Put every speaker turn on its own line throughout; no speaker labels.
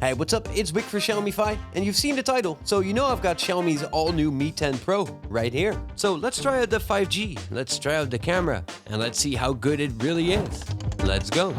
Hey, what's up? It's Wick for Xiaomify, and you've seen the title, so you know I've got Xiaomi's all-new Mi 10 Pro right here. So let's try out the 5G, let's try out the camera, and let's see how good it really is. Let's go.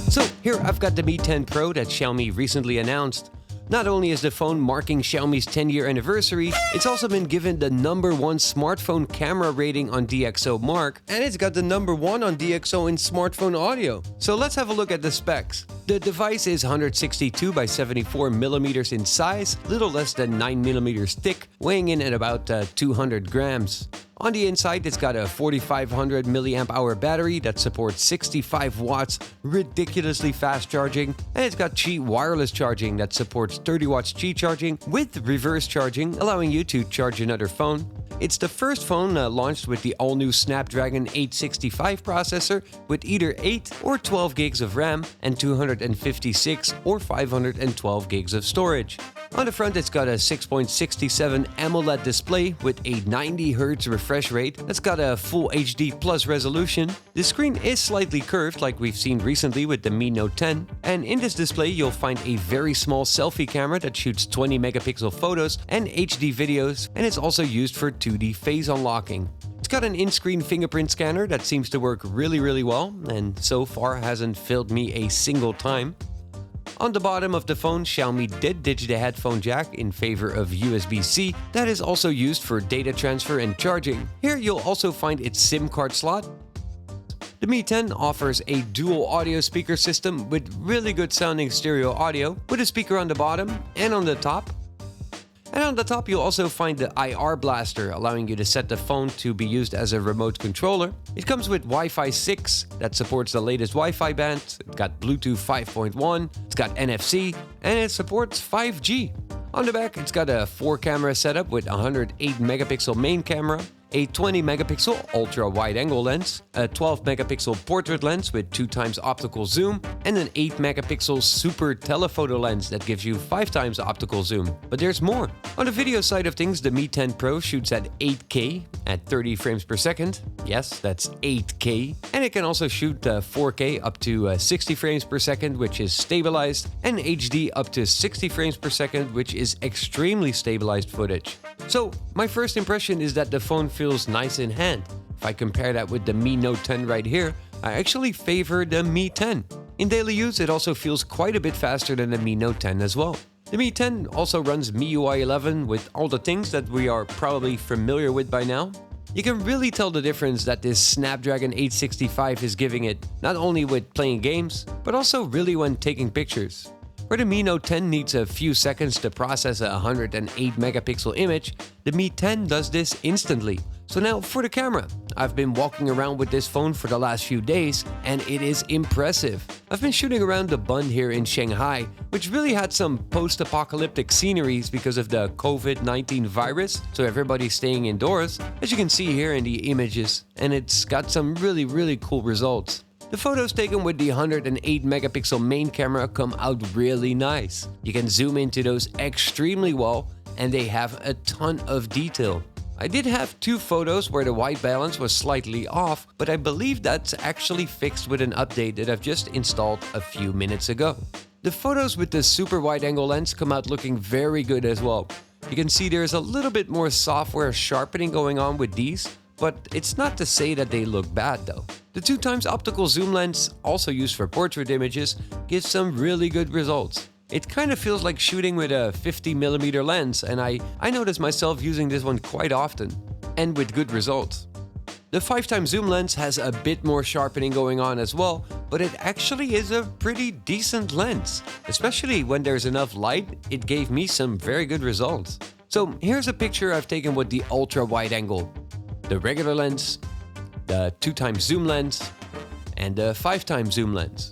So here I've got the Mi 10 Pro that Xiaomi recently announced. Not only is the phone marking Xiaomi's 10-year anniversary, it's also been given the #1 smartphone camera rating on DxOMark, and it's got the #1 on DxO in smartphone audio. So let's have a look at the specs. The device is 162 by 74 millimeters in size, little less than 9 millimeters thick, weighing in at about 200 grams. On the inside, it's got a 4500 milliamp hour battery that supports 65 watts, ridiculously fast charging, and it's got Qi wireless charging that supports 30 watts Qi charging with reverse charging, allowing you to charge another phone. It's the first phone launched with the all-new Snapdragon 865 processor with either 8 or 12 gigs of RAM and 256 or 512 gigs of storage. On the front, it's got a 6.67 AMOLED display with a 90 Hz refresh rate that's got a full HD plus resolution. The screen is slightly curved like we've seen recently with the Mi Note 10, and in this display you'll find a very small selfie camera that shoots 20 megapixel photos and HD videos, and it's also used for 2D face unlocking. It's got an in-screen fingerprint scanner that seems to work really well, and so far hasn't failed me a single time. On the bottom of the phone, Xiaomi did ditch the headphone jack in favor of USB-C that is also used for data transfer and charging. Here you'll also find its SIM card slot. The Mi 10 offers a dual audio speaker system with really good sounding stereo audio, with a speaker on the bottom and on the top. And on the top you'll also find the IR blaster, allowing you to set the phone to be used as a remote controller. It comes with Wi-Fi 6 that supports the latest Wi-Fi band, it's got Bluetooth 5.1, it's got NFC, and it supports 5G. On the back it's got a 4-camera setup with a 108 megapixel main camera, a 20 megapixel ultra wide angle lens, a 12 megapixel portrait lens with 2x optical zoom, and an 8 megapixel super telephoto lens that gives you 5x optical zoom. But there's more. On the video side of things, the Mi 10 Pro shoots at 8K at 30 frames per second. Yes, that's 8K. And it can also shoot 4K up to 60 frames per second, which is stabilized, and HD up to 60 frames per second, which is extremely stabilized footage. So my first impression is that the phone feels nice in hand. If I compare that with the Mi Note 10 right here, I actually favor the Mi 10. In daily use, it also feels quite a bit faster than the Mi Note 10 as well. The Mi 10 also runs MIUI 11 with all the things that we are probably familiar with by now. You can really tell the difference that this Snapdragon 865 is giving it, not only with playing games, but also really when taking pictures. Where the Mi Note 10 needs a few seconds to process a 108 megapixel image, the Mi 10 does this instantly. So now for the camera. I've been walking around with this phone for the last few days, and it is impressive. I've been shooting around the Bund here in Shanghai, which really had some post-apocalyptic sceneries because of the COVID-19 virus, so everybody's staying indoors, as you can see here in the images, and it's got some really cool results. The photos taken with the 108 megapixel main camera come out really nice. You can zoom into those extremely well, and they have a ton of detail. I did have 2 photos where the white balance was slightly off, but I believe that's actually fixed with an update that I've just installed a few minutes ago. The photos with the super wide angle lens come out looking very good as well. You can see there's a little bit more software sharpening going on with these, but it's not to say that they look bad though. The 2x optical zoom lens, also used for portrait images, gives some really good results. It kind of feels like shooting with a 50mm lens, and I notice myself using this one quite often, and with good results. The 5x zoom lens has a bit more sharpening going on as well, but it actually is a pretty decent lens. Especially when there's enough light, it gave me some very good results. So here's a picture I've taken with the ultra wide angle, the regular lens, the 2x zoom lens, and the 5x zoom lens.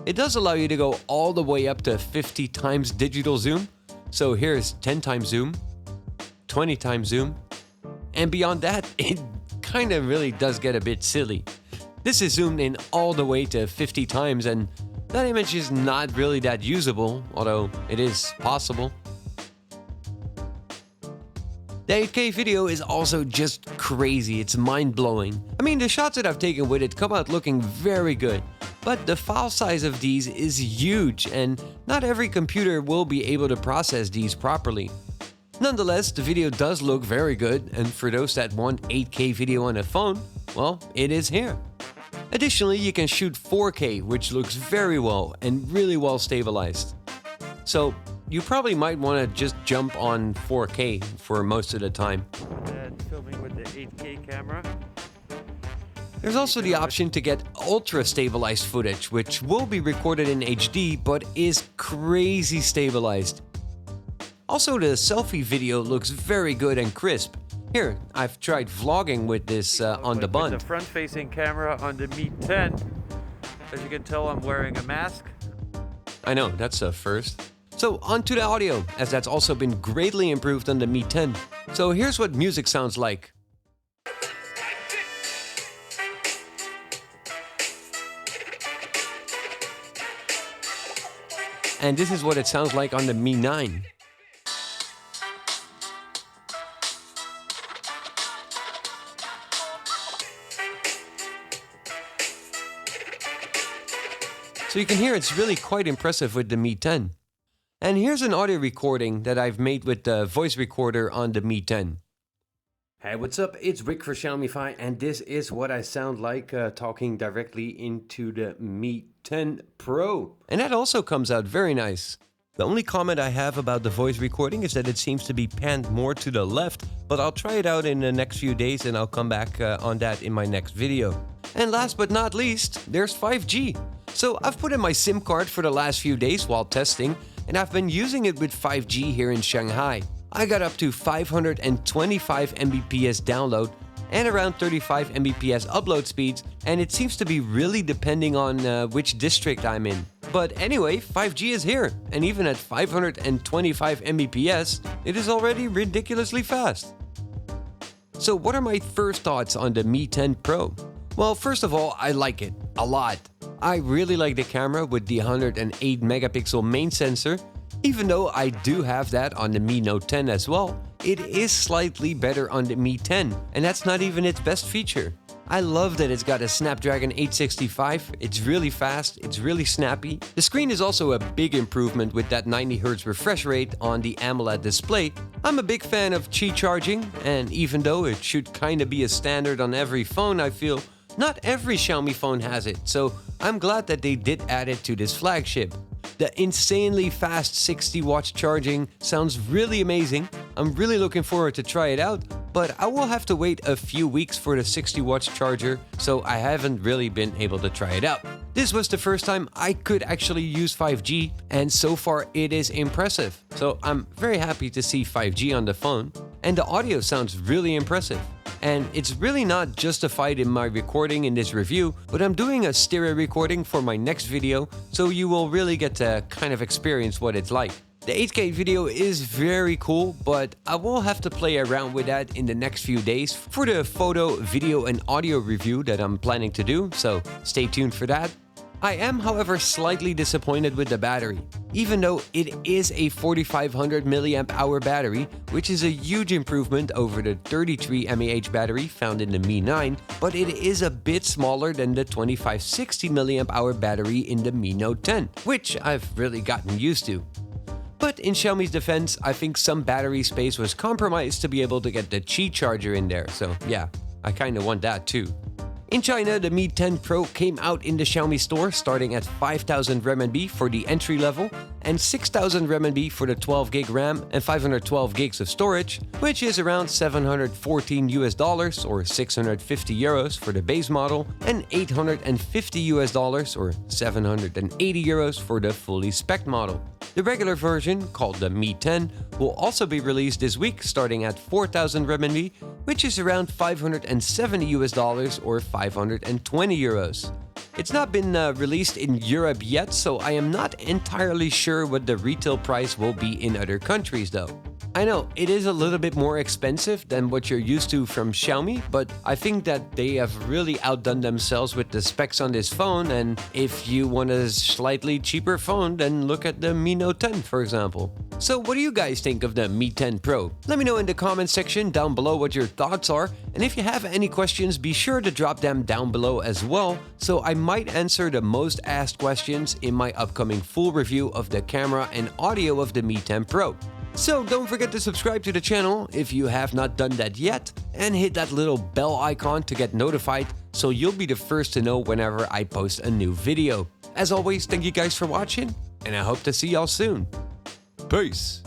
It does allow you to go all the way up to 50x digital zoom. So here's 10x zoom, 20x zoom, and beyond that, it kind of really does get a bit silly. This is zoomed in all the way to 50 times, and that image is not really that usable, although it is possible. The 8K video is also just crazy, it's mind-blowing. I mean, the shots that I've taken with it come out looking very good, But the file size of these is huge, and not every computer will be able to process these properly. Nonetheless, the video does look very good, and for those that want 8K video on a phone, well, it is here. Additionally, you can shoot 4K, which looks very well and really well stabilized. So, you probably might want to just jump on 4K for most of the time.
And filming with the 8K camera.
There's also the option to get ultra stabilized footage, which will be recorded in HD but is crazy stabilized. Also, the selfie video looks very good and crisp. Here, I've tried vlogging with this on the Bund.
With the front-facing camera on the Mi 10. As you can tell, I'm wearing a mask.
I know, that's a first. So, on to the audio, as that's also been greatly improved on the Mi 10. So here's what music sounds like. And this is what it sounds like on the Mi 9. So you can hear it's really quite impressive with the Mi 10. And here's an audio recording that I've made with the voice recorder on the Mi 10. Hey, what's up? It's Rick for Xiaomify, and this is what I sound like talking directly into the Mi 10 Pro. And that also comes out very nice. The only comment I have about the voice recording is that it seems to be panned more to the left, but I'll try it out in the next few days and I'll come back on that in my next video. And last but not least, there's 5G. So I've put in my SIM card for the last few days while testing, and I've been using it with 5G here in Shanghai. I got up to 525 Mbps download and around 35 Mbps upload speeds, and it seems to be really depending on which district I'm in. But anyway, 5G is here, and even at 525 Mbps, it is already ridiculously fast. So what are my first thoughts on the Mi 10 Pro? Well, first of all, I like it a lot. I really like the camera with the 108 megapixel main sensor. Even though I do have that on the Mi Note 10 as well, it is slightly better on the Mi 10, and that's not even its best feature. I love that it's got a Snapdragon 865, it's really fast, it's really snappy. The screen is also a big improvement with that 90 Hz refresh rate on the AMOLED display. I'm a big fan of Qi charging, and even though it should kinda be a standard on every phone, I feel not every Xiaomi phone has it, so I'm glad that they did add it to this flagship. The insanely fast 60 watts charging sounds really amazing. I'm really looking forward to try it out, but I will have to wait a few weeks for the 60 watts charger, so I haven't really been able to try it out. This was the first time I could actually use 5G, and so far it is impressive. So I'm very happy to see 5G on the phone, and the audio sounds really impressive. And it's really not justified in my recording in this review, but I'm doing a stereo recording for my next video, so you will really get to kind of experience what it's like. The 8K video is very cool, but I will have to play around with that in the next few days for the photo, video, and audio review that I'm planning to do, so stay tuned for that. I am, however, slightly disappointed with the battery. Even though it is a 4500 mAh battery, which is a huge improvement over the 33 mAh battery found in the Mi 9, but it is a bit smaller than the 2560 mAh battery in the Mi Note 10, which I've really gotten used to. But in Xiaomi's defense, I think some battery space was compromised to be able to get the Qi charger in there, so yeah, I kinda want that too. In China, the Mi 10 Pro came out in the Xiaomi store starting at 5,000 RMB for the entry level and 6,000 RMB for the 12GB RAM and 512 gigs of storage, which is around $714 or 650 euros for the base model and $850 or 780 euros for the fully spec model. The regular version, called the Mi 10, will also be released this week starting at 4,000 RMB, which is around $570 or 520 euros. It's not been released in Europe yet, so I am not entirely sure what the retail price will be in other countries though. I know it is a little bit more expensive than what you're used to from Xiaomi, but I think that they have really outdone themselves with the specs on this phone, and if you want a slightly cheaper phone, then look at the Mi Note 10 for example. So what do you guys think of the Mi 10 Pro? Let me know in the comment section down below what your thoughts are, and if you have any questions, be sure to drop them down below as well, so I might answer the most asked questions in my upcoming full review of the camera and audio of the Mi 10 Pro. So don't forget to subscribe to the channel if you have not done that yet, and hit that little bell icon to get notified so you'll be the first to know whenever I post a new video. As always, thank you guys for watching, and I hope to see y'all soon. Peace!